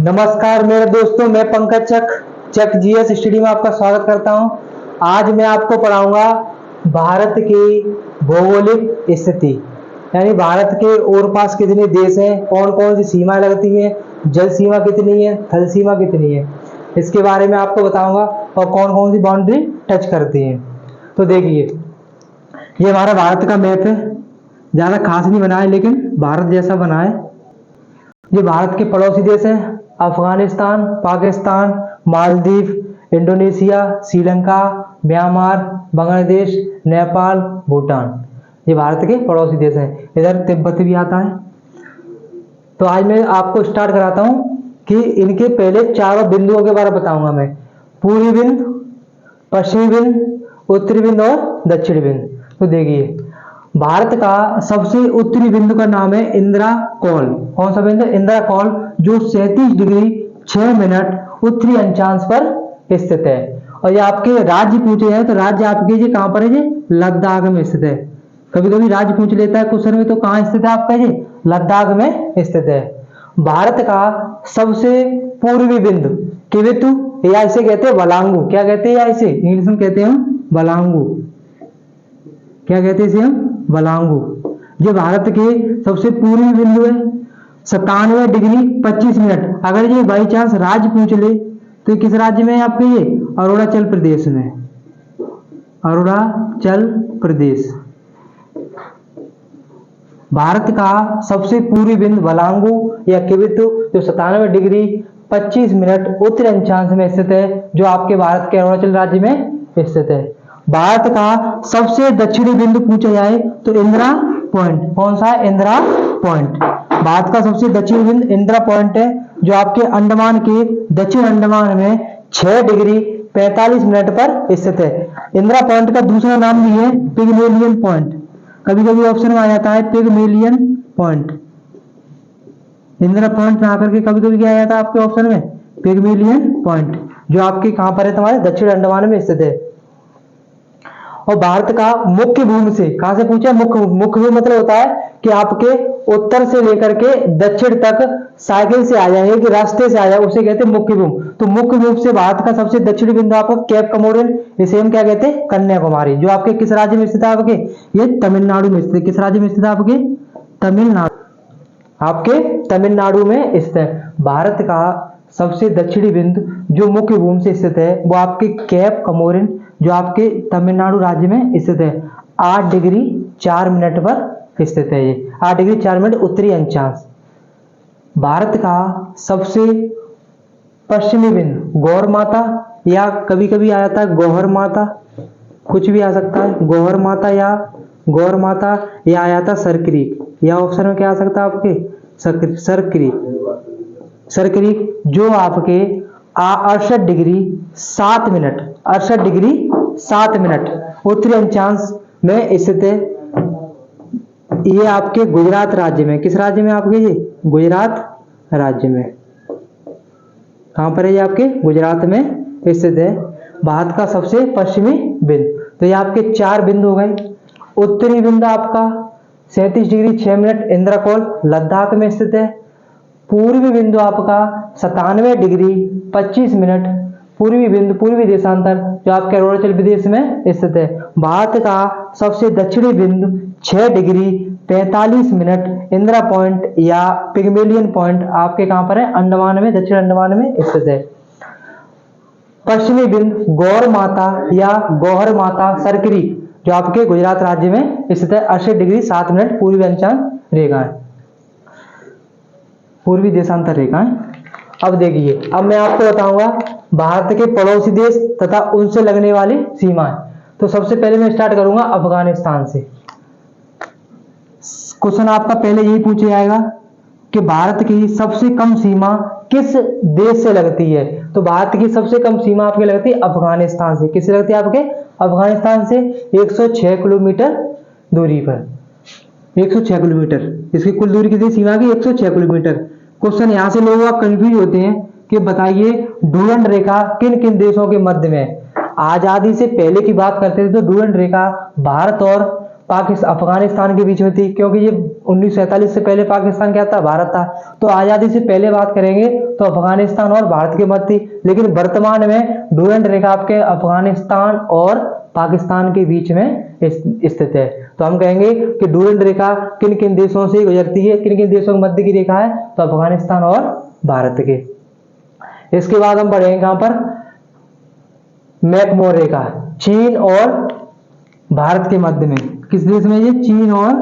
नमस्कार मेरे दोस्तों, मैं पंकज चक जीएस स्टडी में आपका स्वागत करता हूं। आज मैं आपको पढ़ाऊंगा भारत की भौगोलिक स्थिति, यानी भारत के और पास कितने देश हैं, कौन कौन सी सीमाएं लगती हैं, जल सीमा कितनी है, थल सीमा कितनी है, इसके बारे में आपको बताऊंगा और कौन कौन सी बाउंड्री टच करती हैं। तो देखिए, ये हमारा भारत का मैप है। ज़्यादा खास नहीं बना है, लेकिन भारत जैसा बना है। ये भारत के पड़ोसी देश हैं: अफगानिस्तान, पाकिस्तान, मालदीव, इंडोनेशिया, श्रीलंका, म्यांमार, बांग्लादेश, नेपाल, भूटान। ये भारत के पड़ोसी देश हैं। इधर तिब्बत भी आता है। तो आज मैं आपको स्टार्ट कराता हूं कि इनके पहले चारों बिंदुओं के बारे में बताऊंगा मैं: पूर्वी बिंदु, पश्चिमी बिंदु, उत्तरी बिंदु और दक्षिणी बिंदु। तो देखिए, भारत का सबसे उत्तरी बिंदु का नाम है इंदिरा कौल। कौन सा बिंदु? इंदिरा कौल, जो 37 डिग्री 6 मिनट उत्तरी अक्षांश पर स्थित है। और ये आपके राज्य पूछे हैं तो राज्य आपके ये कहां पर है? ये लद्दाख में स्थित है। कभी कभी राज्य पूछ लेता है क्वेश्चन में, तो कहां स्थित है आपका? ये लद्दाख में स्थित है। भारत का सबसे पूर्वी बिंदु किवेतु, या इसे कहते हैं वलांगू। क्या कहते हैं? या इसे इंग्लिश में कहते हैं हम वलांगू। क्या कहते हैं इसे हम? वलांगू। ये भारत के सबसे पूर्वी बिंदु है। 97 डिग्री 25 मिनट। अगर ये बाई चांस राज्य पूछ ले तो किस राज्य में है आपके? ये अरुणाचल प्रदेश में। अरुणाचल प्रदेश। भारत का सबसे पूर्वी बिंदु वलांगू या किवेतु, जो 97 डिग्री 25 मिनट उत्तरी अक्षांश में स्थित है, जो आपके भारत के अरुणाचल राज्य में स्थित है। भारत का सबसे दक्षिणी बिंदु पूछा जाए तो इंदिरा पॉइंट। कौन सा है? इंदिरा पॉइंट। भारत का सबसे दक्षिणी बिंदु इंदिरा पॉइंट है, जो आपके अंडमान के दक्षिण अंडमान में 6 डिग्री 45 मिनट पर स्थित है। इंदिरा पॉइंट का दूसरा नाम भी है पिगमेलियन पॉइंट। कभी कभी ऑप्शन में आ जाता है पिगमेलियन पॉइंट। इंदिरा पॉइंट में आकर के कभी कभी क्या आ जाता है आपके ऑप्शन में? पिगमेलियन पॉइंट, जो आपके कहां पर है? तुम्हारे दक्षिण अंडमान में स्थित है। और भारत का मुख्य भूमि से, कहां से पूछा? मुख्य भूमि मतलब होता है कि आपके उत्तर से लेकर के दक्षिण तक साइकिल से आ जाए, कि रास्ते से आ जाए, उसे कहते हैं मुख्य भूमि। तो मुख्य भूमि से भारत का सबसे दक्षिणी बिंदु आपको केप कमोरिन, इसे हम क्या कहते हैं? कन्याकुमारी, जो आपके किस राज्य में स्थित है? आपके ये तमिलनाडु में स्थित है। किस राज्य में स्थित है? आपके तमिलनाडु। आपके तमिलनाडु में स्थित है। भारत का सबसे दक्षिणी बिंदु जो मुख्य भूमि से स्थित है, वो आपके केप कमोरिन, जो आपके तमिलनाडु राज्य में स्थित है। 8 डिग्री 4 मिनट पर स्थित है। ये 8 डिग्री 4 मिनट उत्तरी अक्षांश। भारत का सबसे पश्चिमी बिंदु गौर माता, या कभी कभी आ जाता है गौहर माता, कुछ भी आ सकता है, गौहर माता या गौर माता, या आ जाता सरक्रीक, या ऑप्शन में क्या आ सकता है आपके? सरक्रीक, जो आपके 68 डिग्री 7 मिनट 68 डिग्री 7 मिनट उत्तरी अक्षांश में स्थित है। ये आपके गुजरात राज्य में। किस राज्य में आपके? ये गुजरात राज्य में। कहां पर है ये? आपके गुजरात में स्थित है। भारत का सबसे पश्चिमी बिंदु। तो ये आपके 4 बिंदु हो गए। उत्तरी बिंदु आपका 37 डिग्री 6 मिनट इंदिरा कौल, लद्दाख में स्थित है। पूर्वी बिंदु आपका 97 डिग्री 25 मिनट पूर्वी बिंदु, पूर्वी देशांतर, जो आपके अरुणाचल प्रदेश में स्थित है। भारत का सबसे दक्षिणी बिंदु 6 डिग्री 45 मिनट इंदिरा पॉइंट या पिगमेलियन पॉइंट आपके कहां पर है? अंडमान में, दक्षिण अंडमान में स्थित है। पश्चिमी बिंदु गौर माता या गौहर माता सरक्रीक, जो आपके गुजरात राज्य में स्थित है। 68 डिग्री 7 मिनट पूर्वी अक्षांश रेखाएं, पूर्वी देशांतर रेखाएं। अब देखिए, अब मैं आपको बताऊंगा भारत के पड़ोसी देश तथा उनसे लगने वाली सीमाएं। तो सबसे पहले मैं स्टार्ट करूंगा अफगानिस्तान से। क्वेश्चन आपका पहले यही पूछा जाएगा कि भारत की सबसे कम सीमा किस देश से लगती है? तो भारत की सबसे कम सीमा आपके लगती है अफगानिस्तान से। किससे लगती है आपके? अफगानिस्तान से 106 किलोमीटर दूरी पर। 106 किलोमीटर इसकी कुल दूरी कितनी सीमा की? 106 किलोमीटर। क्वेश्चन यहां से लोग कंफ्यूज होते हैं कि बताइए डुरंड रेखा किन किन देशों के मध्य में? आजादी से पहले की बात करते थे तो डुरंड रेखा भारत और पाकिस्तान अफगानिस्तान के बीच में थी, क्योंकि ये 1947 से पहले पाकिस्तान क्या था, भारत था। तो आज़ादी से पहले बात करेंगे तो अफगानिस्तान और भारत के मध्य थी, लेकिन वर्तमान में डूरंड रेखा आपके अफगानिस्तान और पाकिस्तान के बीच में स्थित है। तो हम कहेंगे कि डूरंड रेखा किन किन देशों से गुजरती है, किन किन देशों के मध्य की रेखा है, तो अफगानिस्तान और भारत के। इसके बाद हम पढ़ेंगे कहां पर, मैकमोहर रेखा, चीन और भारत के मध्य में। किस देश में ये, चीन और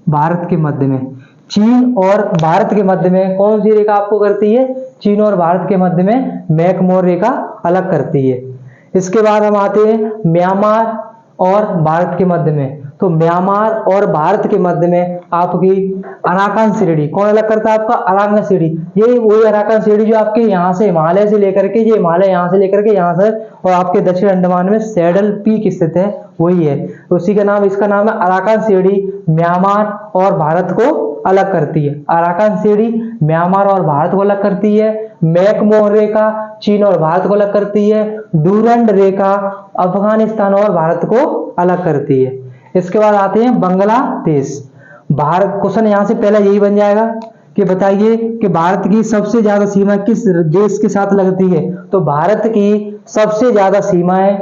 भारत के मध्य में। चीन और भारत के मध्य में कौन सी रेखा आपको करती है, चीन और भारत के मध्य में मैकमोहर रेखा अलग करती है। इसके बाद हम आते हैं म्यांमार और भारत के मध्य में। तो म्यांमार और भारत के मध्य में आपकी अराकान श्रेणी, कौन अलग करता है, आपका अराकान श्रेणी। ये वही अराकान श्रेणी जो आपके यहाँ से हिमालय से लेकर के, ये हिमालय यहाँ से लेकर के यहाँ से और आपके दक्षिण अंडमान में सैडल पीक स्थित है, वही है। उसी का नाम, इसका नाम है अराकान श्रेणी। म्यांमार और भारत को अलग करती है। अराकान श्रेणी म्यांमार और भारत को अलग करती है। मैकमोहर रेखा चीन और भारत को अलग करती है। डूरंड रेखा अफगानिस्तान और भारत को अलग करती है। इसके बाद आते हैं बांग्लादेश। भारत, क्वेश्चन यहां से पहला यही बन जाएगा कि बताइए कि भारत की सबसे ज्यादा सीमा किस देश के साथ लगती है। तो भारत की सबसे ज्यादा सीमाएं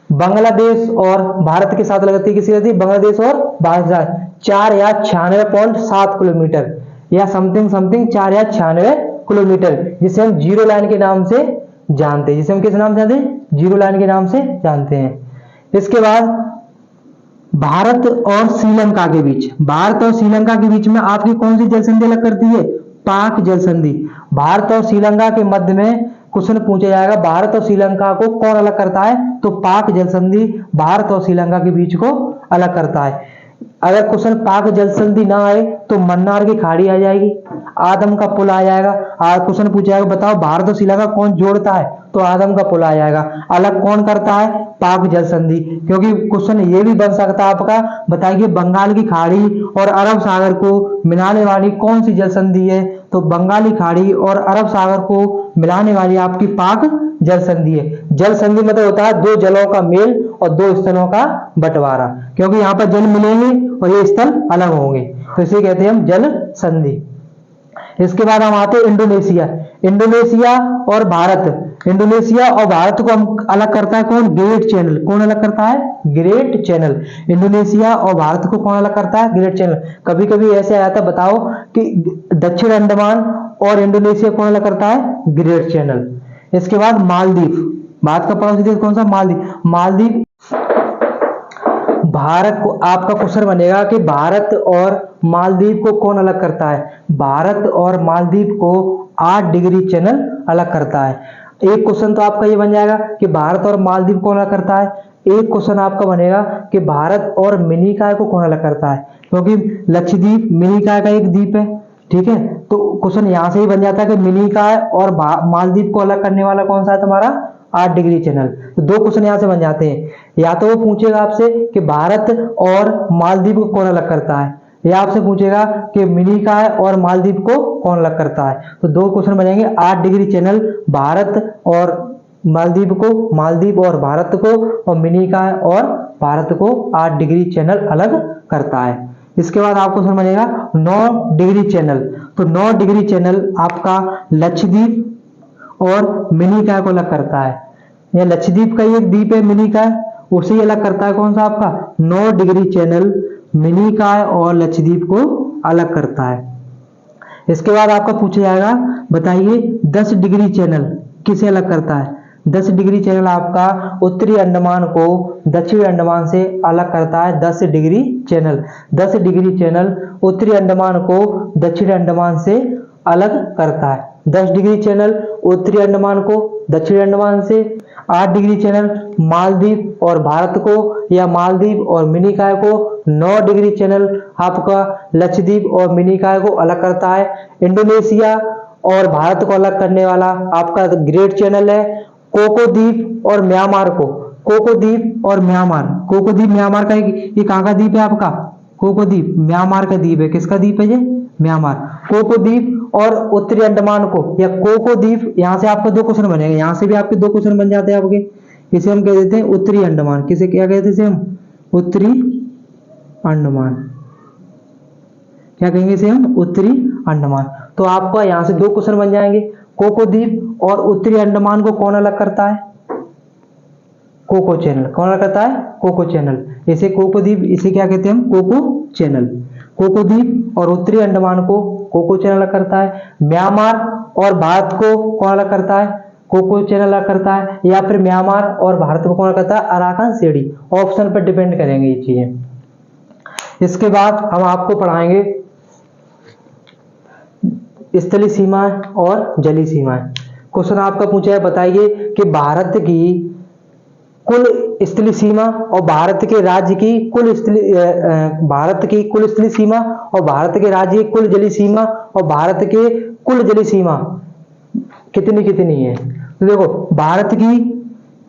बांग्लादेश और भारत के साथ लगती है। किसी लगती है, बांग्लादेश और भारत के साथ 4 या 96.7 किलोमीटर या समथिंग 4 या 96 किलोमीटर, जिसे हम जीरो लाइन के नाम से जानते हैं। जिसे हम किस नाम से जानते हैं, जीरो लाइन के नाम से जानते हैं। इसके बाद भारत और श्रीलंका के बीच, भारत और श्रीलंका के बीच में आपकी कौन सी जल संधि अलग करती है, पाक जल संधि। भारत और श्रीलंका के मध्य में क्वेश्चन पूछा जाएगा, भारत और श्रीलंका को कौन अलग करता है, तो पाक जल संधि भारत और श्रीलंका के बीच को अलग करता है। अगर क्वेश्चन पाक जल संधि ना आए तो मन्नार की खाड़ी आ जाएगी, आदम का पुल आ जाएगा। क्वेश्चन पूछा जाएगा बताओ भारत और श्रीलंका कौन जोड़ता है, तो आदम का पुल आ जाएगा। अलग कौन करता है, पाक जल संधि। क्योंकि क्वेश्चन ये भी बन सकता है आपका, बताइए बंगाल की खाड़ी और अरब सागर को मिलाने वाली कौन सी जल संधि है, तो बंगाली खाड़ी और अरब सागर को मिलाने वाली आपकी पाक जल संधि है। जल संधि मतलब होता है दो जलों का मेल और दो स्थलों का बंटवारा, क्योंकि यहाँ पर जल मिलेंगे और ये स्थल अलग होंगे, तो इसे कहते हैं हम जल संधि। इसके बाद हम आते हैं इंडोनेशिया। इंडोनेशिया और भारत, इंडोनेशिया और भारत को हम अलग करता है कौन, ग्रेट चैनल। कौन अलग करता है, ग्रेट चैनल। इंडोनेशिया और भारत को कौन अलग करता है, ग्रेट चैनल। कभी कभी ऐसे आया था, बताओ कि दक्षिण अंडमान और इंडोनेशिया कौन अलग करता है, ग्रेट चैनल। इसके बाद मालदीव, भारत का पड़ोसी देश कौन सा, मालदीव। मालदीव भारत को, आपका क्वेश्चन बनेगा कि भारत और मालदीव को कौन अलग करता है। भारत और मालदीव को 8 डिग्री चैनल अलग करता है। एक क्वेश्चन तो आपका ये बन जाएगा कि भारत और मालदीव कौन अलग करता है। एक क्वेश्चन आपका बनेगा कि भारत और मिनिकॉय को कौन अलग करता है, क्योंकि लक्षद्वीप मिनिकॉय का एक द्वीप है, ठीक है। तो क्वेश्चन यहां से ही बन जाता है कि मिनिकॉय और मालदीव को अलग करने वाला कौन सा है तुम्हारा, 8 डिग्री चैनल। तो दो क्वेश्चन यहां से बन जाते हैं, या तो वो पूछेगा आपसे कि भारत और मालदीव को कौन अलग करता है, या आपसे पूछेगा कि मिनिकॉय और मालदीव को कौन अलग करता है। तो दो क्वेश्चन बनेंगे, 8 डिग्री चैनल भारत और मालदीव को, मालदीव और भारत को, और मिनिकॉय और भारत को 8 डिग्री चैनल अलग करता है। इसके बाद आपको क्वेश्चन बनेगा 9 डिग्री चैनल। तो 9 डिग्री चैनल आपका लक्षद्वीप और मिनिकॉय को अलग करता है। यह लक्षद्वीप का एक द्वीप है मिनिकॉय, उसे ही अलग करता है कौन सा आपका, 9 डिग्री चैनल मिनिकॉय और लक्षद्वीप को अलग करता है। इसके बाद आपका पूछा जाएगा, बताइए 10 डिग्री चैनल किसे अलग करता है। 10 डिग्री चैनल आपका उत्तरी अंडमान को दक्षिणी अंडमान से अलग करता है। 10 डिग्री चैनल, 10 डिग्री चैनल उत्तरी अंडमान को दक्षिणी अंडमान से अलग करता है। 10 डिग्री चैनल उत्तरी अंडमान को दक्षिणी अंडमान से। 8 डिग्री चैनल मालदीव और भारत को या मालदीव और मिनिकॉय को। 9 डिग्री चैनल आपका लक्षद्वीप और मिनिकॉय को अलग करता है। इंडोनेशिया और भारत को अलग करने वाला आपका ग्रेट चैनल है। कोको द्वीप और म्यांमार को, कोको द्वीप और म्यांमार, कोको द्वीप म्यांमार का ये कहाँ का द्वीप है आपका, कोको द्वीप म्यांमार का द्वीप है। किसका द्वीप है ये, म्यांमार। कोको द्वीप और उत्तरी अंडमान को या कोको द्वीप, यहां से आपको दो क्वेश्चन बनेंगे, यहां से भी आपके दो क्वेश्चन बन जाते हैं आपके। इसे हम कह देते हैं उत्तरी अंडमान। किसे क्या कहते हैं हम, उत्तरी अंडमान। क्या कहेंगे इसे हम? उत्तरी अंडमान। तो आपका यहां से दो क्वेश्चन बन जाएंगे। कोको द्वीप और उत्तरी अंडमान को कौन अलग करता है? Coco Chanel. कौन अलग करता है? Coco channel. इसे कोको द्वीप, इसे क्या कहते हैं हम? Cocoa channel. कोको द्वीप और उत्तरी अंडमान को कोको चैनल अलग करता है। म्यांमार और भारत को कौन अलग करता है? कोको चैनल अलग करता है। या फिर म्यांमार और भारत को कौन अलग करता है? अराकान सीढ़ी। ऑप्शन पर डिपेंड करेंगे ये चीजें। इसके बाद हम आपको पढ़ाएंगे स्थलीय सीमाएं और जलीय सीमाएं। क्वेश्चन आपका पूछा है, बताइए कि भारत की कुल स्थलीय सीमा और भारत के राज्य की कुल भारत की कुल स्थलीय सीमा और भारत के राज्य की कुल जलीय सीमा और भारत के कुल जलीय सीमा कितनी कितनी है? तो देखो, भारत की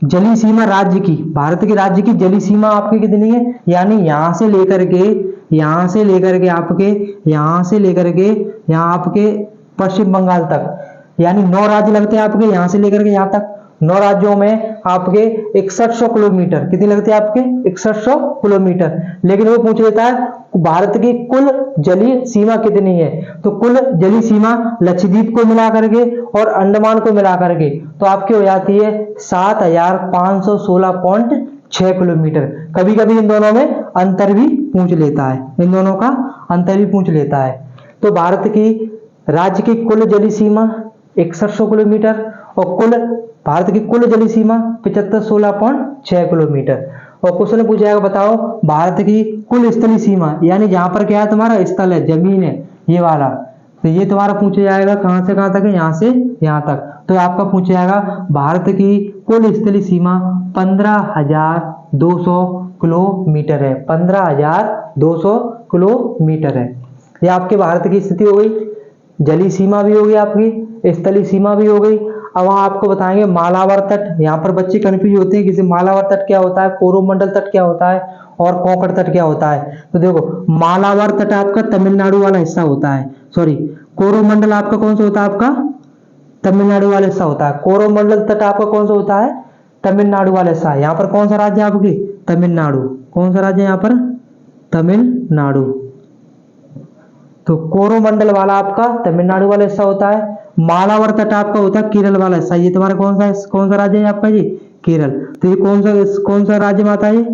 जलीय सीमा राज्य की, भारत के राज्य की जलीय सीमा आपकी कितनी है? यानी यहां से लेकर के यहाँ आपके पश्चिम बंगाल तक, यानी 9 राज्य लगते हैं आपके, यहां से लेकर के यहां तक 9 राज्यों में आपके 6100 किलोमीटर। कितनी लगती है आपके? 6100 किलोमीटर। लेकिन वो पूछ लेता है भारत की कुल जलीय सीमा कितनी है? तो कुल जलीय सीमा लक्षद्वीप को मिला करके और अंडमान को मिला करके तो आपकी हो जाती है 7516.6 किलोमीटर। कभी कभी इन दोनों में अंतर भी पूछ लेता है, इन दोनों का अंतर भी पूछ लेता है। तो भारत की राज्य की कुल जलीय सीमा 6100 किलोमीटर और भारत की कुल जलीय सीमा 7516.6 किलोमीटर। और क्वेश्चन पूछा जाएगा, बताओ भारत की कुल स्थलीय सीमा, यानी जहां पर क्या है तुम्हारा? स्थल है, जमीन है, ये वाला। तो ये तुम्हारा पूछा जाएगा कहां से कहां तक है? यहां से यहां तक। तो आपका पूछा जाएगा भारत की कुल स्थलीय सीमा 15,200 किलोमीटर है। 15,200 किलोमीटर है। ये आपके भारत की स्थिति हो गई, जलीय सीमा भी हो गई, आपकी स्थलीय सीमा भी हो गई। अब वहां आपको बताएंगे मालाबार तट। यहाँ पर बच्चे कंफ्यूज होते हैं कि मालाबार तट क्या होता है, कोरोमंडल तट क्या होता है और कोंकण तट क्या होता है। तो देखो, मालाबार तट आपका तमिलनाडु वाला हिस्सा होता है, सॉरी, कोरोमंडल आपका कौन सा होता है? आपका तमिलनाडु वाला हिस्सा होता है। कोरोमंडल तट आपका कौन सा होता है? तमिलनाडु वाला हिस्सा। यहाँ पर कौन सा राज्य है आपकी? तमिलनाडु। कौन सा राज्य है यहाँ पर? तमिलनाडु। तो कोरोमंडल वाला आपका तमिलनाडु वाला हिस्सा होता है। मालाबार तट आपका होता है केरल वाला हिस्सा। ये तुम्हारा कौन सा राज्य है आपका? जी, केरल। तो ये कौन सा राज्य में आता है?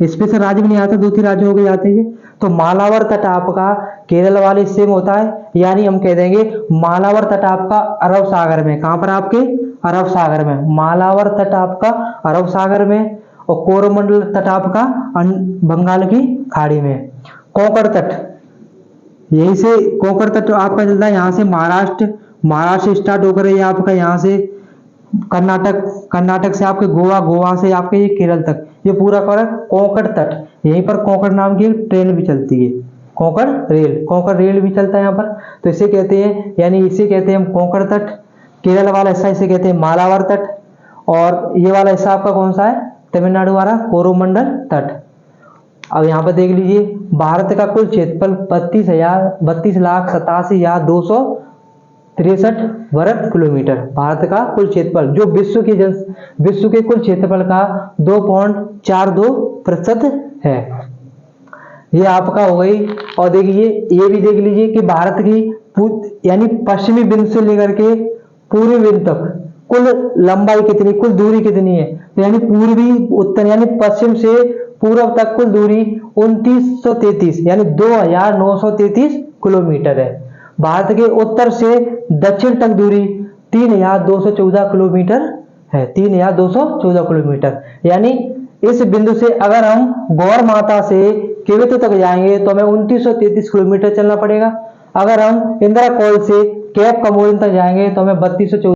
स्पेशल राज्य में नहीं आता, 2-3 राज्यों के आते हैं। तो मालाबार तट आपका केरल वाले हिस्से में होता है, यानी हम कह देंगे मालाबार तट आपका अरब सागर में। कहां पर? आपके अरब सागर में। मालाबार तट आपका अरब सागर में और कोरोमंडल तट आपका बंगाल की खाड़ी में। कोंकण तट, यही से कोंकण तट आपका चलता है, यहाँ से महाराष्ट्र स्टार्ट होकर ये आपका यहाँ से कर्नाटक से आपके गोवा से आपके ये केरल तक, ये पूरा कोंकण तट। यहीं पर कोंकण नाम की ट्रेन भी चलती है, कोंकण रेल भी चलता है यहाँ पर। तो इसे कहते हैं, यानी इसे कहते हैं हम कोंकण तट। केरल वाला हिस्सा इसे कहते हैं मालाबार तट और ये वाला हिस्सा आपका कौन सा है? तमिलनाडु वाला कोरोमंडल तट। अब यहाँ पर देख लीजिए, भारत का कुल क्षेत्रफल 32,87,263 वर्ग किलोमीटर। भारत का कुल क्षेत्रफल जो विश्व के कुल क्षेत्रफल का 2.42% है। ये आपका हो गई। और देखिए, ये भी देख लीजिए कि भारत की यानी पश्चिमी बिंदु से लेकर के पूर्वी बिंदु तक कुल लंबाई कितनी, कुल दूरी कितनी है? यानी पूर्वी उत्तर यानी पश्चिम से पूर्व तक कुल दूरी 2933 यानी 2933 किलोमीटर है। भारत के उत्तर से दक्षिण तक दूरी 3214 किलोमीटर है। 3214 किलोमीटर। यानी इस बिंदु से अगर हम गौर माता से केवट तक जाएंगे तो हमें 2933 किलोमीटर चलना पड़ेगा। अगर हम इंदिरा कॉल से केप कमोरिन तक जाएंगे तो हमें 3214